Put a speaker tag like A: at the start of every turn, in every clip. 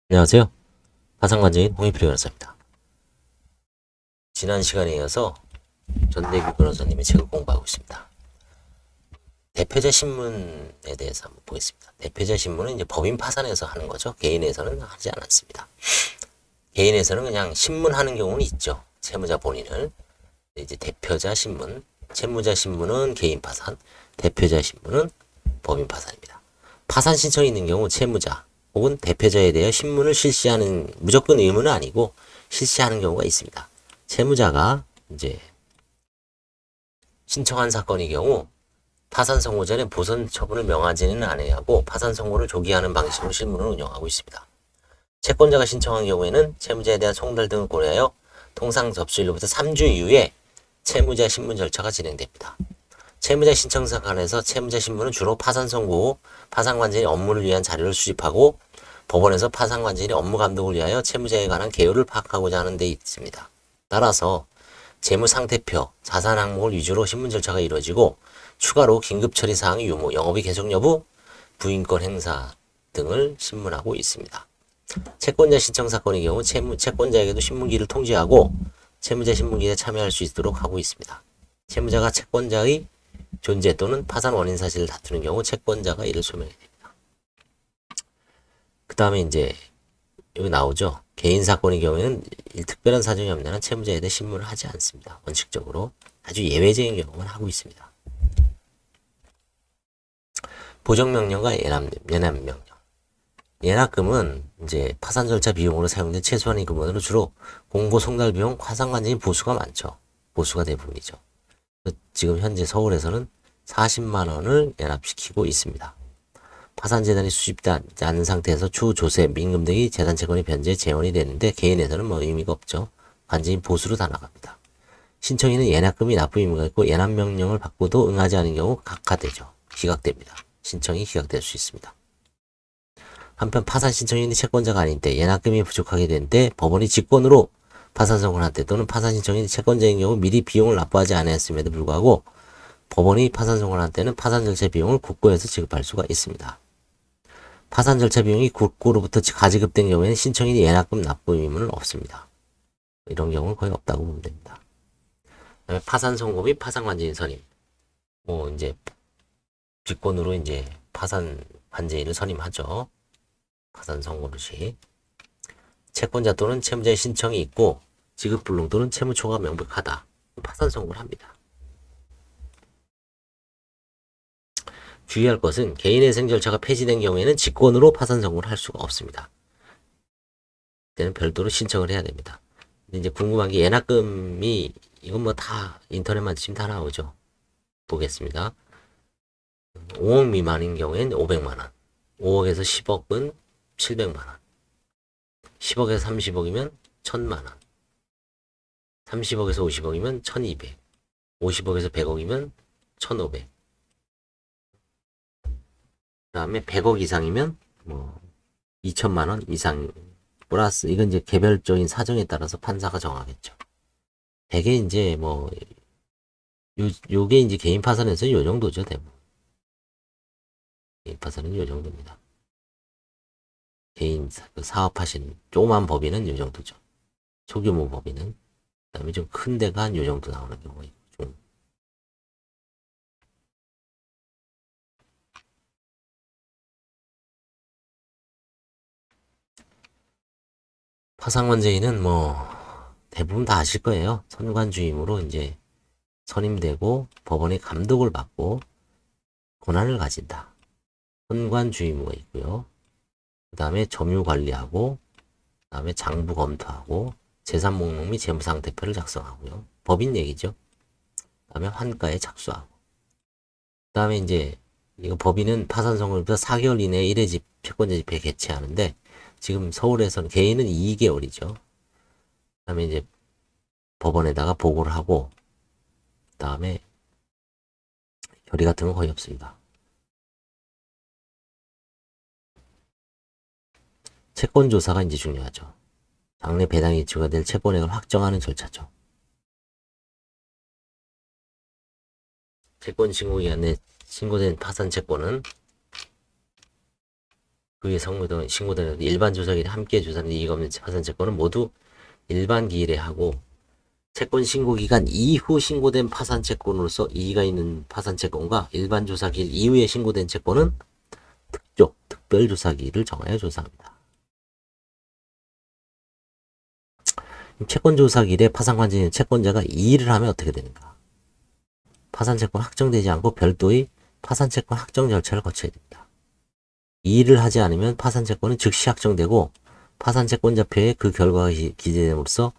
A: 안녕하세요. 파상관제인 홍익필 변호사입니다. 지난 시간에 이어서 전대규 변호사님의 책을 공부하고 있습니다. 대표자 신문에 대해서 한번 보겠습니다. 대표자 신문은 이제 법인 파산에서 하는 거죠. 개인에서는 하지 않았습니다. 개인에서는 그냥 신문하는 경우는 있죠. 채무자 본인을. 이제 대표자 신문, 채무자 신문은 개인 파산, 대표자 신문은 법인 파산입니다. 파산 신청이 있는 경우 채무자 혹은 대표자에 대해 신문을 실시하는 무조건 의무는 아니고 실시하는 경우가 있습니다. 채무자가 이제 신청한 사건의 경우 파산 선고 전에 보선 처분을 명하지는 않아야하고 파산 선고를 조기하는 방식으로 실문을 운영하고 있습니다. 채권자가 신청한 경우에는 채무자에 대한 송달 등을 고려하여 통상 접수일로부터 3주 이후에 채무자 신문 절차가 진행됩니다. 채무자 신청서 관해서 채무자 신문은 주로 파산 선고 후 파산관제인의 업무를 위한 자료를 수집하고 법원에서 파산관제인의 업무 감독을 위하여 채무자에 관한 개요를 파악하고자 하는 데 있습니다. 따라서 재무상태표, 자산 항목을 위주로 신문 절차가 이루어지고 추가로 긴급처리 사항의 유무, 영업의 계속 여부, 부인권 행사 등을 신문하고 있습니다. 채권자 신청 사건의 경우 채권자에게도 신문기를 통지하고 채무자 신문기에 참여할 수 있도록 하고 있습니다. 채무자가 채권자의 존재 또는 파산 원인 사실을 다투는 경우 채권자가 이를 소명해야 됩니다. 그 다음에 이제 여기 나오죠. 개인 사건의 경우에는 특별한 사정이 없는 한 채무자에 대해 신문을 하지 않습니다. 원칙적으로 아주 예외적인 경우만 하고 있습니다. 보정명령과 예납명령. 예납금은 이제 파산 절차 비용으로 사용된 최소한의 금원으로 주로 공고 송달 비용, 파산관제인 보수가 많죠. 보수가 대부분이죠. 지금 현재 서울에서는 40만 원을 연합시키고 있습니다. 파산재단이 수집되지 않은 상태에서 추후 조세, 민금 등이 재단 채권의 변제에 재원이 되는데 개인에서는 뭐 의미가 없죠. 관제인 보수로 다 나갑니다. 신청인은 예납금이 납부 의무가 있고 예납명령을 받고도 응하지 않은 경우 각하되죠. 기각됩니다. 신청이 기각될 수 있습니다. 한편 파산 신청인이 채권자가 아닌 때 예납금이 부족하게 된 때 법원이 직권으로 파산 선고를 할 때 또는 파산 신청인이 채권자인 경우 미리 비용을 납부하지 않았음에도 불구하고 법원이 파산 선고를 할 때는 파산 절차 비용을 국고에서 지급할 수가 있습니다. 파산 절차 비용이 국고로부터 가지급된 경우에는 신청인이 예납금 납부 의무는 없습니다. 이런 경우는 거의 없다고 보면 됩니다. 그다음에 파산 선고 및 파산 관제인 선임. 뭐 이제 직권으로 이제 파산 관제인을 선임하죠. 파산 선고를 시 채권자 또는 채무자의 신청이 있고 지급 불능 또는 채무 초과 명백하다. 파산 선고를 합니다. 주의할 것은 개인회생 절차가 폐지된 경우에는 직권으로 파산 선고를 할 수가 없습니다. 그때는 별도로 신청을 해야 됩니다. 근데 이제 궁금한 게 예납금이 이건 뭐 다 인터넷만 치면 다 나오죠. 보겠습니다. 5억 미만인 경우에는 500만 원, 5억에서 10억은 700만 원, 10억에서 30억이면 1000만 원, 30억에서 50억이면 1200, 50억에서 100억이면 1500. 그 다음에 100억 이상이면 뭐 2천만 원 이상 플러스 이건 이제 개별적인 사정에 따라서 판사가 정하겠죠. 대개 이제 뭐 요게 이제 개인 파산에서 요 정도죠, 대부분. 개인 파산은 요 정도입니다. 개인 사업하신 조그만 법인은 요 정도죠. 소규모 법인은. 그다음에 좀 큰 데가 한 요 정도 나오는 경우가 있고. 파산관제인은 뭐 대부분 다 아실 거예요. 선관주임으로 이제 선임되고 법원의 감독을 받고 권한을 가진다. 선관주임무가 있고요. 그 다음에 점유 관리하고, 그 다음에 장부 검토하고, 재산 목록 및 재무상태표를 작성하고요. 법인 얘기죠. 그 다음에 환가에 착수하고. 그 다음에 이제 이거 법인은 파산 선고일부터 4개월 이내에 1회 채권자 집회 개최하는데 지금 서울에서는 개인은 2개월이죠. 그 다음에 이제 법원에다가 보고를 하고 그 다음에 결의 같은 건 거의 없습니다. 채권 조사가 이제 중요하죠. 장래 배당이 추가될 채권액을 확정하는 절차죠. 채권 신고기간에 신고된 파산 채권은 그 위에 신고된 일반 조사기일에 함께 조사하는 이익 없는 파산 채권은 모두 일반 기일에 하고 채권 신고 기간 이후 신고된 파산 채권으로서 이의가 있는 파산 채권과 일반 조사 기일 이후에 신고된 채권은 특별 조사 기일을 정하여 조사합니다. 채권 조사 기일에 파산 관계인 채권자가 이의를 하면 어떻게 되는가? 파산 채권 확정되지 않고 별도의 파산 채권 확정 절차를 거쳐야 됩니다. 이의를 하지 않으면 파산 채권은 즉시 확정되고 파산 채권자표에 그 결과가 기재됨으로써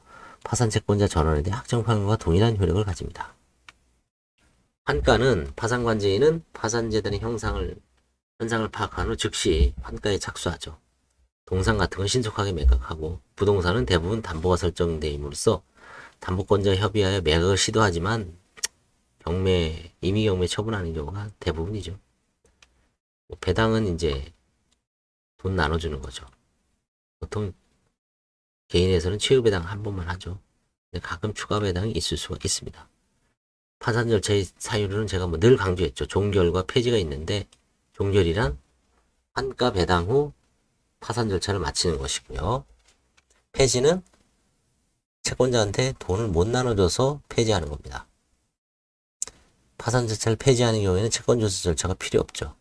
A: 파산 채권자 전원에 대해 확정 판결과 동일한 효력을 가집니다. 환가는 파산 관제인은 파산재단의 현상을 파악한 후 즉시 환가에 착수하죠. 동산 같은 건 신속하게 매각하고 부동산은 대부분 담보가 설정되어 임으로써 담보권자와 협의하여 매각을 시도하지만 임의 경매 처분하는 경우가 대부분이죠. 배당은 이제 돈 나눠주는 거죠. 보통 개인에서는 최후 배당 한 번만 하죠. 가끔 추가 배당이 있을 수가 있습니다. 파산 절차의 사유로는 제가 늘 강조했죠. 종결과 폐지가 있는데 종결이란 환가 배당 후 파산 절차를 마치는 것이고요. 폐지는 채권자한테 돈을 못 나눠줘서 폐지하는 겁니다. 파산 절차를 폐지하는 경우에는 채권 조사 절차가 필요 없죠.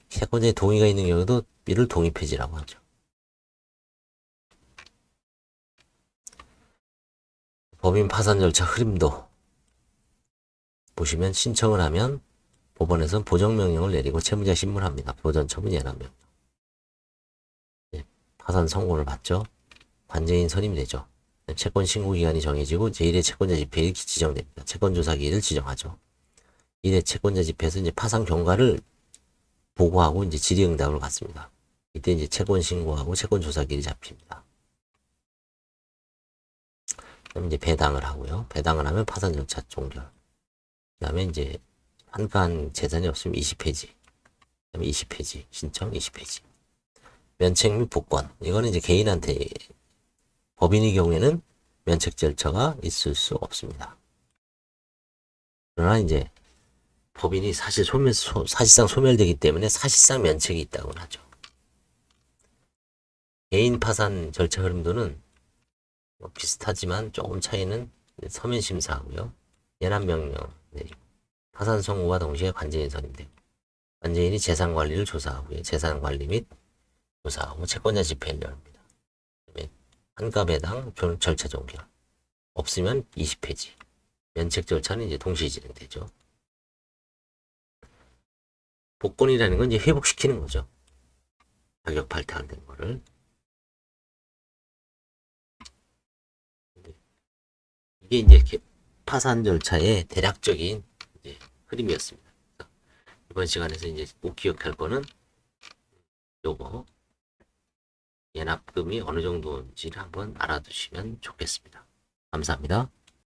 A: 채권자의 동의가 있는 경우도 이를 동의 폐지라고 하죠. 법인 파산 절차 흐름도 보시면 신청을 하면 법원에서는 보정명령을 내리고 채무자 신문합니다. 보전처분 예납명령. 파산 선고를 받죠. 관제인 선임되죠. 채권 신고 기간이 정해지고 제1회 채권자 집회일이 지정됩니다. 채권 조사 기일을 지정하죠. 1회 채권자 집회에서 이제 파산 경과를 보고하고 이제 질의응답을 갖습니다. 이때 이제 채권 신고하고 채권 조사 기일이 잡힙니다. 그다음에 이제 배당을 하고요. 배당을 하면 파산 절차 종결. 그다음에 이제 환가한 재산이 없으면 20폐지. 그다음에 20폐지 신청 20폐지. 면책 및 복권. 이거는 이제 개인한테 법인의 경우에는 면책 절차가 있을 수 없습니다. 그러나 이제 법인이 사실상 소멸되기 때문에 사실상 면책이 있다고는 하죠. 개인 파산 절차 흐름도는 비슷하지만 조금 차이는 서면 심사하고요. 예납명령 내리고 파산 선고와 동시에 관제인 선임되고 관제인이 재산 관리를 조사하고요. 재산 관리 및 조사하고 채권자 집회를 열립니다. 환가 배당 절차 종결. 없으면 20폐지. 면책 절차는 이제 동시에 진행되죠. 복권이라는 건 이제 회복시키는 거죠. 가격 발탁된 거를. 이게 이제 파산 절차의 대략적인 이제 흐름이었습니다. 이번 시간에서 이제 꼭 기억할 거는 요거 예납금이 어느 정도인지를 한번 알아두시면 좋겠습니다. 감사합니다.